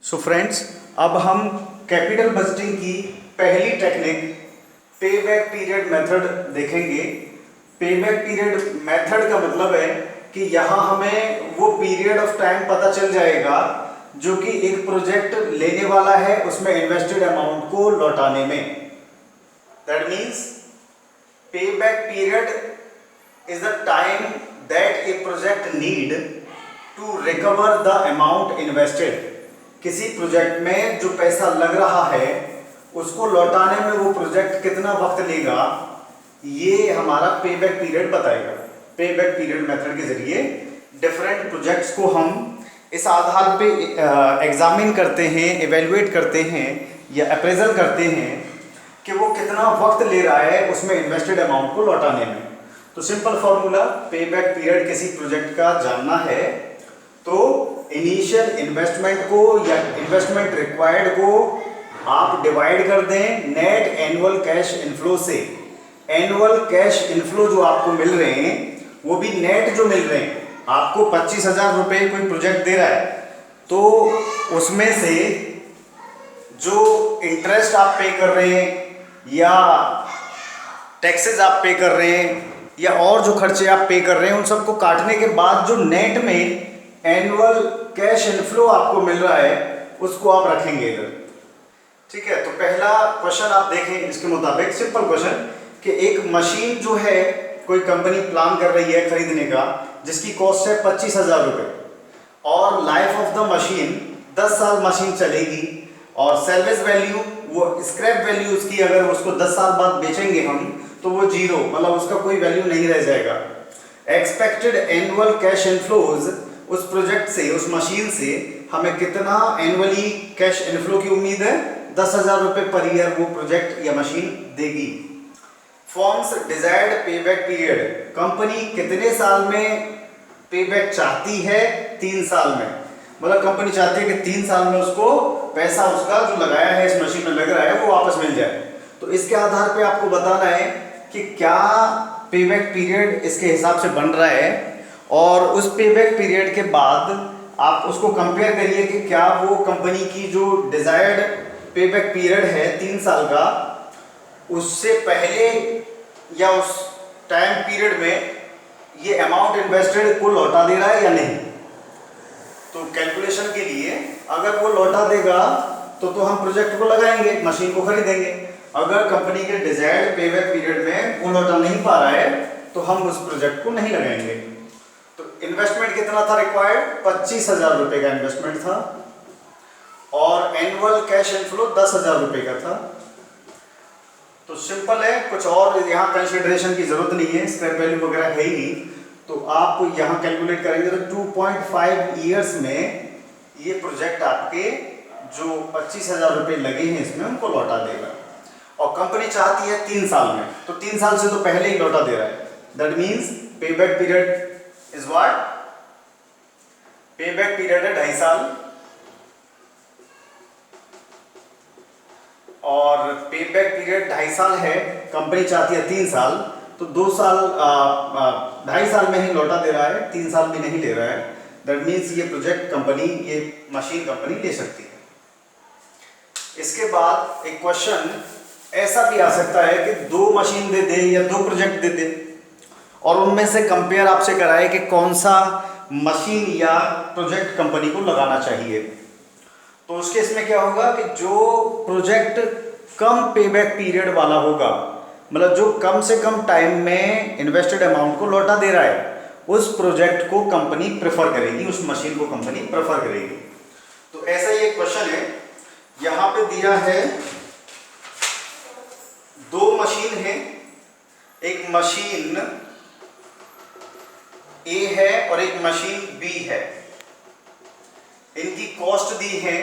So friends, अब हम capital budgeting की पहली टेक्निक पे बैक पीरियड मेथड देखेंगे। पे बैक पीरियड मेथड का मतलब है कि यहाँ हमें वो पीरियड ऑफ टाइम पता चल जाएगा जो कि एक प्रोजेक्ट लेने वाला है उसमें इन्वेस्टेड अमाउंट को लौटाने में। That means pay back period is the time that a project need to recover the amount invested. किसी प्रोजेक्ट में जो पैसा लग रहा है उसको लौटाने में वो प्रोजेक्ट कितना वक्त लेगा, ये हमारा पे बैक पीरियड बताएगा। पे बैक पीरियड मेथड के जरिए डिफरेंट प्रोजेक्ट्स को हम इस आधार पे एग्जामिन करते हैं, एवेल्युएट करते हैं या अप्रेजल करते हैं कि वो कितना वक्त ले रहा है उसमें इन्वेस्टेड अमाउंट को लौटाने में। तो सिंपल फॉर्मूला पे बैक पीरियड किसी प्रोजेक्ट का जानना है तो इनिशियल इन्वेस्टमेंट को या इन्वेस्टमेंट रिक्वायर्ड को आप डिवाइड कर दें नेट एनुअल कैश इनफ्लो से। एनुअल कैश इनफ्लो जो आपको मिल रहे हैं वो भी नेट जो मिल रहे हैं, आपको 25,000 रुपये कोई प्रोजेक्ट दे रहा है तो उसमें से जो इंटरेस्ट आप पे कर रहे हैं या टैक्सेस आप पे कर रहे हैं या और जो खर्चे आप पे कर रहे हैं उन सबको काटने के बाद जो नेट में एनुअल कैश इनफ्लो आपको मिल रहा है उसको आप रखेंगे इधर। ठीक है, तो पहला क्वेश्चन आप देखें इसके मुताबिक सिंपल क्वेश्चन कि एक मशीन जो है कोई कंपनी प्लान कर रही है खरीदने का जिसकी कॉस्ट है 25,000 रुपये और लाइफ ऑफ द मशीन 10 साल मशीन चलेगी और सेल्वेज वैल्यू वो स्क्रैप वैल्यू उसकी अगर उसको 10 साल बाद बेचेंगे हम तो वो जीरो, मतलब उसका कोई वैल्यू नहीं रह जाएगा। एक्सपेक्टेड एनुअल कैश इनफ्लोज उस प्रोजेक्ट से, उस मशीन से हमें कितना एनुअली कैश इनफ्लो की उम्मीद है, 10,000 रुपये पर ईयर वो प्रोजेक्ट या मशीन देगी। फॉर्म्स डिजायर्ड पे बैक पीरियड, कंपनी कितने साल में पे बैक चाहती है? 3 साल में, मतलब कंपनी चाहती है कि 3 साल में उसको पैसा उसका जो लगाया है इस मशीन में लग रहा है वो वापस मिल जाए। तो इसके आधार पे आपको बताना है कि क्या पे बैक पीरियड इसके हिसाब से बन रहा है और उस पे बैक पीरियड के बाद आप उसको कंपेयर करिए कि क्या वो कंपनी की जो डिजायर्ड पे बैक पीरियड है 3 साल का उससे पहले या उस टाइम पीरियड में ये अमाउंट इन्वेस्टेड को लौटा दे रहा है या नहीं। तो कैलकुलेशन के लिए अगर वो लौटा देगा तो हम प्रोजेक्ट को लगाएंगे, मशीन को खरीदेंगे। अगर कंपनी के डिजायर्ड पे बैक पीरियड में वो लौटा नहीं पा रहा है तो हम उस प्रोजेक्ट को नहीं लगाएंगे। तो इन्वेस्टमेंट कितना था रिक्वायर्ड? 25,000 रुपये का इन्वेस्टमेंट था और एनुअल कैश इनफ्लो 10,000 रुपये का था। तो सिंपल है, कुछ और यहाँ कंसिडरेशन की जरूरत नहीं है, स्क्रैप वैल्यू वगैरह है ही नहीं। तो आप यहाँ कैलकुलेट करेंगे तो 2.5 ईयर्स में ये प्रोजेक्ट आपके जो 25,000 रुपये लगे हैं इसमें उनको लौटा देगा और कंपनी चाहती है 3 साल में, तो 3 साल से तो पहले ही लौटा दे रहा है। That means pay back period is what? पे बैक पीरियड है 2.5 साल और पे बैक पीरियड 2.5 साल है, कंपनी चाहती है 3 साल, तो 2 साल 2.5 साल में ही लौटा दे रहा है, 3 साल भी नहीं ले रहा है। दैट मीन्स ये प्रोजेक्ट कंपनी, ये मशीन कंपनी ले सकती है। इसके बाद एक क्वेश्चन ऐसा भी आ सकता है कि 2 मशीन दे दे या 2 प्रोजेक्ट दे दे और उनमें से कंपेयर आपसे कराए कि कौन सा मशीन या प्रोजेक्ट कंपनी को लगाना चाहिए। तो उसके इसमें क्या होगा कि जो प्रोजेक्ट कम पे बैक पीरियड वाला होगा, मतलब जो कम से कम टाइम में इन्वेस्टेड अमाउंट को लौटा दे रहा है, उस प्रोजेक्ट को कंपनी प्रेफर करेगी, उस मशीन को कंपनी प्रेफर करेगी। तो ऐसा ही एक क्वेश्चन है, यहाँ पे दिया है 2 मशीन है, एक मशीन ए है और एक मशीन बी है। इनकी कॉस्ट दी है,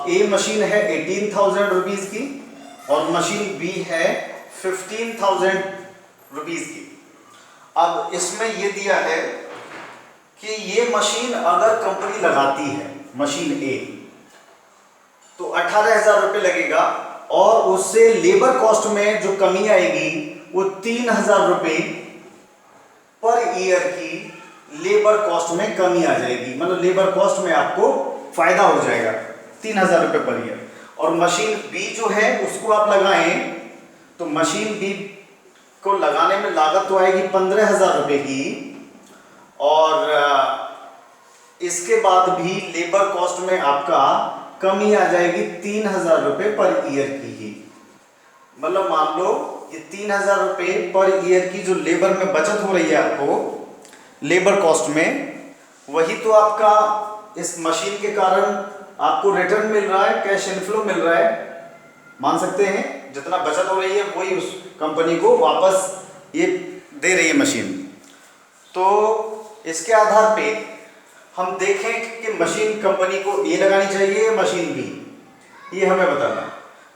ए मशीन है 18,000 रुपीज की और मशीन बी है 15,000 रुपीज की। अब इसमें यह दिया है कि ये मशीन अगर कंपनी लगाती है मशीन ए तो 18,000 रुपये लगेगा और उससे लेबर कॉस्ट में जो कमी आएगी वो 3,000 रुपये पर ईयर की लेबर कॉस्ट में कमी आ जाएगी। मतलब लेबर कॉस्ट में आपको फायदा हो जाएगा 3,000 रुपये पर ईयर। और मशीन बी जो है उसको आप लगाएं तो मशीन बी को लगाने में लागत तो आएगी 15,000 रुपये की, और इसके बाद भी लेबर कॉस्ट में आपका कमी आ जाएगी 3,000 रुपये पर ईयर की ही। मतलब मान लो ये 3,000 रुपये पर ईयर की जो लेबर में बचत हो रही है आपको लेबर कॉस्ट में, वही तो आपका इस मशीन के कारण आपको रिटर्न मिल रहा है, कैश इनफ्लो मिल रहा है। मान सकते हैं जितना बचत हो रही है वही उस कंपनी को वापस ये दे रही है मशीन। तो इसके आधार पे हम देखें कि मशीन कंपनी को ए लगानी चाहिए या मशीन बी, ये हमें बताना।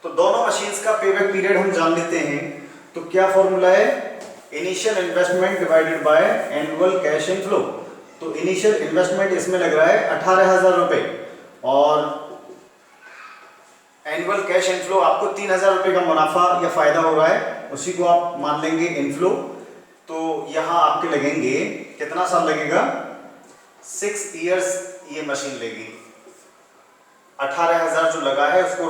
तो दोनों मशीन्स का पेबैक पीरियड हम जान लेते हैं। तो क्या फॉर्मूला है, initial investment divided by annual cash inflow. तो इनिशियल इन्वेस्टमेंट इसमें लग रहा है 18,000 रुपये और एनुअल कैश इनफ्लो आपको 3,000 रुपये का मुनाफा या फायदा हो रहा है, उसी को आप मान लेंगे इनफ्लो। तो यहाँ आपके लगेंगे, कितना साल लगेगा, 6 इयर्स ये मशीन लेगी। 18,000 जो लगा है उसको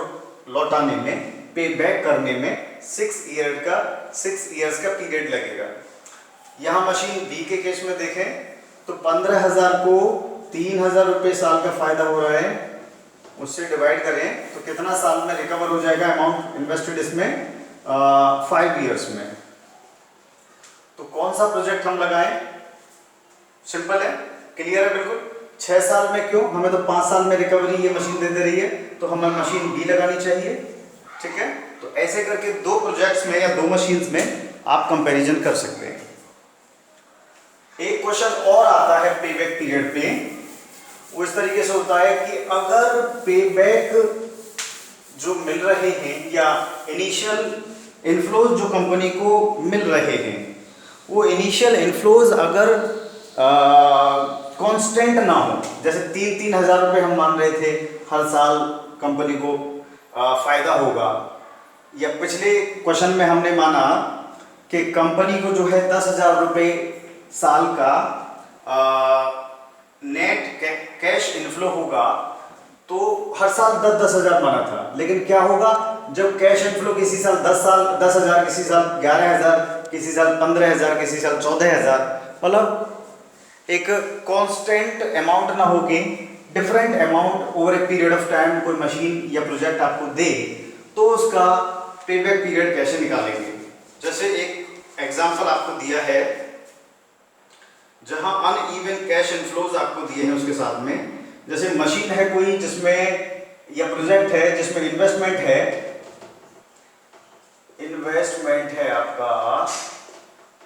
लौटाने में, पे बैक करने में 6 इयर्स का पीरियड लगेगा। यहाँ मशीन बी के केस में देखें तो 15,000 को 3,000 रुपये साल का फायदा हो रहा है, उससे डिवाइड करें तो कितना साल में रिकवर हो जाएगा अमाउंट इन्वेस्टेड इसमें, 5 इयर्स में। तो कौन सा प्रोजेक्ट हम लगाएं, सिंपल है, क्लियर है बिल्कुल। 6 साल में क्यों, हमें तो 5 साल में रिकवरी ये मशीन दे रही है, तो हमें मशीन बी लगानी चाहिए। ठीक है, तो ऐसे करके 2 प्रोजेक्ट्स में या 2 मशीन्स में आप कंपैरिजन कर सकते हैं। एक क्वेश्चन और आता है पेबैक पीरियड पे, वो इस तरीके से होता है कि अगर पेबैक जो मिल रहे हैं या इनिशियल इनफ्लोज जो कंपनी को मिल रहे हैं, वो इनिशियल इनफ्लोज अगर कांस्टेंट ना हो, जैसे 3,000 रुपये हम मान रहे थे हर साल कंपनी को फायदा होगा, या पिछले क्वेश्चन में हमने माना कि कंपनी को जो है 10,000 रुपये साल का नेट कैश इनफ्लो होगा, तो हर साल 10,000 माना था। लेकिन क्या होगा जब कैश इनफ्लो किसी साल 10,000, किसी साल 11,000, किसी साल 15,000, किसी साल 14,000, मतलब एक कांस्टेंट अमाउंट ना होके different amount over a period of time कोई मशीन या प्रोजेक्ट आपको दे, तो उसका पेबैक पीरियड कैसे निकालेंगे। जैसे एक एग्जांपल आपको दिया है जहां अनइवन कैश इनफ्लोज आपको दिए हैं उसके साथ में, जैसे मशीन है कोई जिसमें या प्रोजेक्ट है जिसमें इन्वेस्टमेंट है आपका,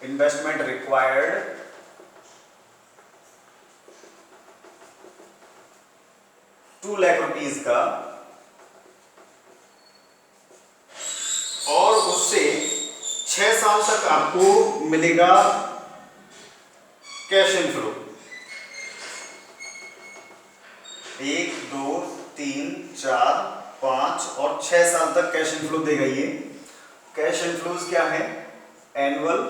इन्वेस्टमेंट रिक्वायर्ड 2 लाख रुपीस का, और उससे 6 साल तक आपको मिलेगा कैश इनफ्लो। 1, 2, 3, 4, 5 और 6 साल तक कैश इनफ्लो देगा ये। कैश इनफ्लोज क्या है, एनुअल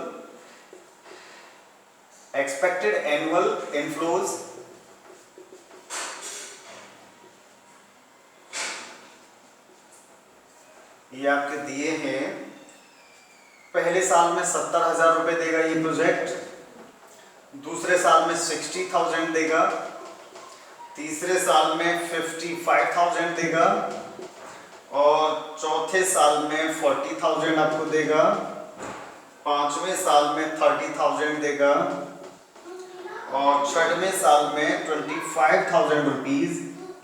एक्सपेक्टेड एनुअल इनफ्लोज ये आपके दिए हैं। पहले साल में 70,000 रुपये देगा ये प्रोजेक्ट, दूसरे साल में 60,000 देगा, तीसरे साल में 55,000 देगा, और चौथे साल में 40,000 आपको देगा, पांचवें साल में 30,000 देगा, और छठवें साल में 25,000 रुपीज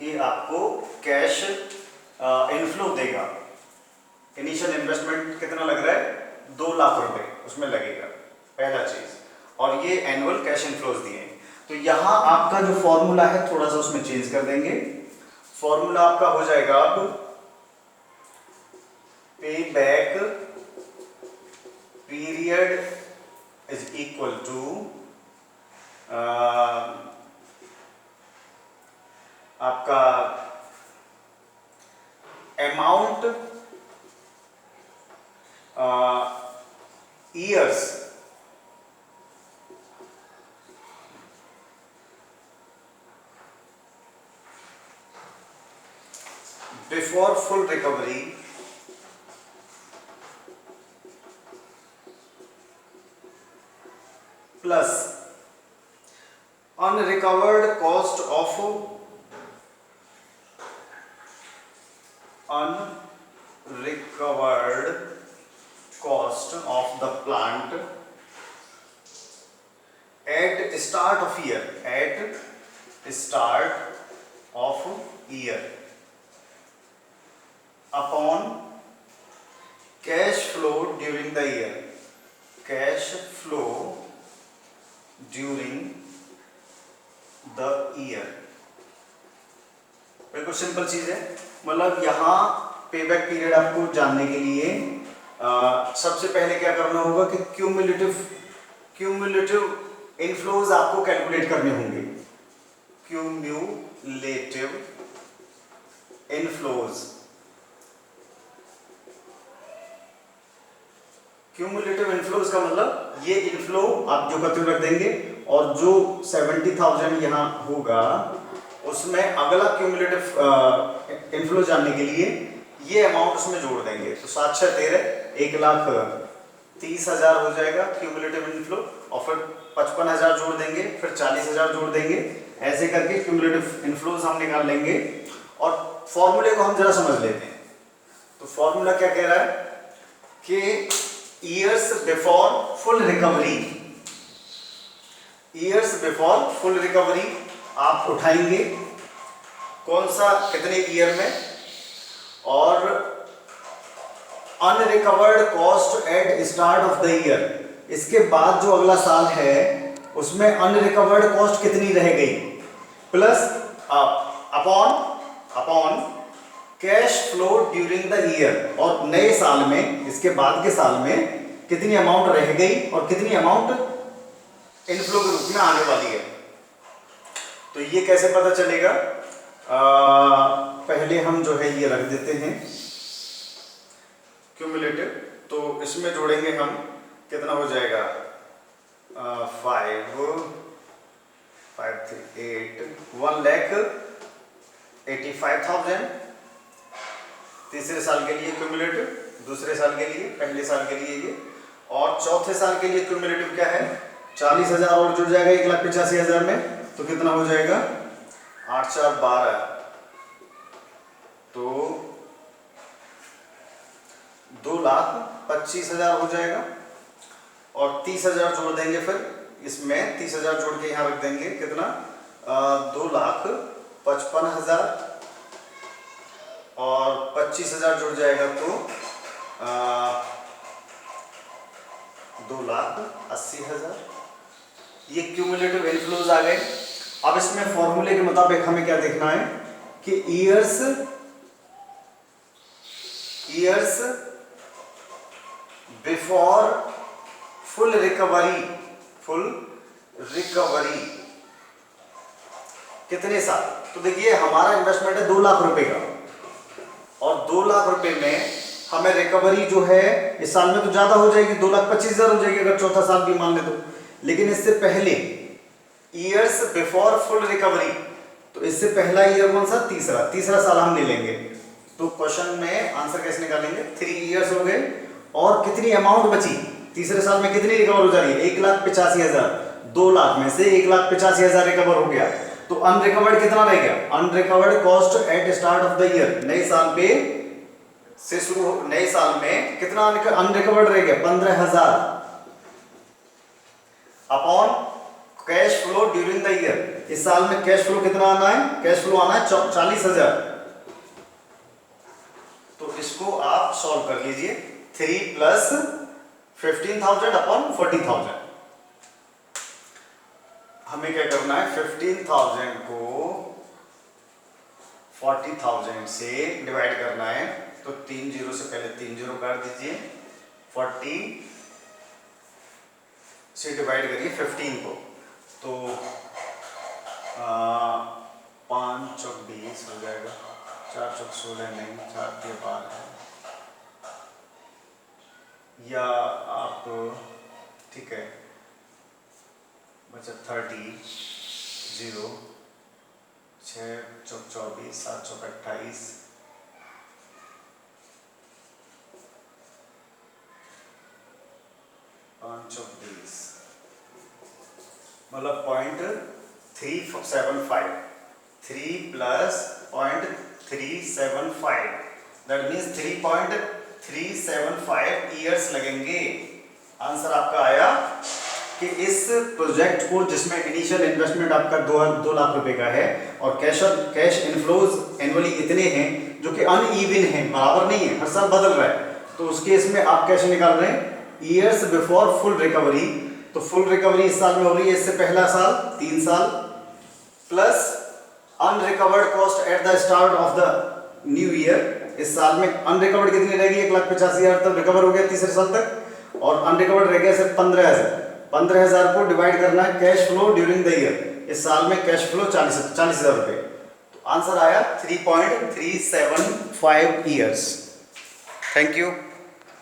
ये आपको कैश इनफ्लो देगा। इनिशियल इन्वेस्टमेंट कितना लग रहा है, 2 लाख रुपए उसमें लगेगा, पहला चीज, और ये एनुअल कैश इनफ्लोज दिए हैं। तो यहाँ आपका जो फॉर्मूला है थोड़ा सा उसमें चेंज कर देंगे। फॉर्मूला आपका हो जाएगा अब pay back period is equal to आपका amount years before full recovery plus unrecovered cost of unrecovered cost of the plant at start of year upon cash flow during the year बिल्कुल simple चीज है। मतलब यहाँ payback period आपको जानने के लिए सबसे पहले क्या करना होगा कि क्यूमुलेटिव इनफ्लोज आपको कैलकुलेट करने होंगे। क्यूमुलेटिव इनफ्लोज का मतलब ये इनफ्लो आप जो करते हुए रख देंगे और जो 70,000 यहाँ होगा उसमें अगला क्यूमुलेटिव इनफ्लो जानने के लिए ये अमाउंट उसमें जोड़ देंगे। तो 7 6 13 1,30,000 हो जाएगा क्यूमुलेटिव इनफ्लो और फिर 55,000 जोड़ देंगे, फिर 40,000 जोड़ देंगे। ऐसे करके क्यूमुलेटिव इनफ्लोज हम निकाल लेंगे। और फॉर्मूले को हम जरा समझ लेते हैं। तो फॉर्मूला क्या कह रहा है कि ईयर्स बिफोर फुल रिकवरी आप उठाएंगे कौन सा कितने ईयर में, और unrecovered cost at start of the year, इसके बाद जो अगला साल है उसमें अनरिकवर्ड कॉस्ट कितनी रह गई, plus upon cash flow during the year, और नए साल में इसके बाद के साल में कितनी अमाउंट रह गई और कितनी अमाउंट इनफ्लो के रूप में आने वाली है। तो ये कैसे पता चलेगा? पहले हम जो है ये रख देते हैं क्यूमुलेटिव। तो इसमें जोड़ेंगे हम, कितना हो जाएगा 5 3 8 1,85,000 तीसरे साल के लिए क्यूमुलेटिव, दूसरे साल के लिए, पहले साल के लिए ये, और चौथे साल के लिए क्यूमुलेटिव क्या है 40,000 और जुड़ जाएगा 1,85,000 में। तो कितना हो जाएगा 8 4 12, तो 2,25,000 हो जाएगा। और 30,000 जोड़ देंगे, फिर इसमें 30,000 जोड़ के यहाँ रख देंगे, कितना 2,55,000 और 25,000 जुड़ जाएगा तो 2,80,000। ये क्यूमुलेटिव इनफ्लोज आ गए। अब इसमें फॉर्मूले के मुताबिक हमें क्या देखना है कि ईयर्स बिफोर फुल रिकवरी कितने साल। तो देखिए हमारा इन्वेस्टमेंट है 2 लाख रुपए का, और 2 लाख रुपए में हमें रिकवरी जो है इस साल में तो ज्यादा हो जाएगी, 2,25,000 हो जाएगी अगर चौथा साल भी मान ले तो। लेकिन इससे पहले ईयर्स बिफोर फुल रिकवरी, तो इससे पहला ईयर कौन सा, तीसरा साल हम ले लेंगे। तो क्वेश्चन में आंसर कैसे निकालेंगे, 3 ईयर्स हो गए और कितनी अमाउंट बची, तीसरे साल में कितनी रिकवर हो जा रही है 1,85,000। 2 लाख में से 1,85,000 रिकवर हो गया, तो अनरिकवर्ड कितना रह गया, unrecovered cost at start of the year, नए साल पे से शुरू, नए साल में कितना अनरिकवर्ड रह गया 15,000 upon cash flow during the year. इस साल में कैश फ्लो कितना आना है, कैश फ्लो आना है 40,000। तो इसको आप सॉल्व कर लीजिए, 3 + 15,000 अपॉन 40,000। हमें क्या करना है, 15,000 को 40,000 से डिवाइड करना है। तो 3 जीरो से पहले 3 जीरो काट दीजिए, 40 से डिवाइड करिए 15 को, तो 5 चौक 20 हो जाएगा, 4 चौक 16 नहीं, 4 के 12 है, या आप ठीक है बचा 30 0, 6 चौक 24, 7 चौक 28, मतलब 0.375, 3 प्लस 0.375, दैट मीन्स 3.375 ईयर्स लगेंगे। आंसर आपका आया कि इस प्रोजेक्ट को, जिसमें इनिशियल इन्वेस्टमेंट आपका 2 लाख रुपए का है और कैश इनफ्लोज एनुअली इतने हैं जो कि अनइवन हैं, बराबर नहीं है, हर साल बदल रहा है, तो उस केस में आप कैसे निकाल रहे हैं? ईयर्स बिफोर फुल रिकवरी, तो फुल रिकवरी इस साल में हो रही है, इससे पहला साल 3 साल, plus unrecovered cost at the start of the new year. इस साल में अनरिकवर्ड कितनी रहेगी? 1,85,000 तक रिकवर हो गया तीसरे साल तक, और अनरिकवर्ड रह गया सिर्फ 15,000। 15,000 को डिवाइड करना है cash flow during the year. इस साल में कैश फ्लो 40,000 रुपए, तो आंसर आया 3.375 ईयर्स। Thank you.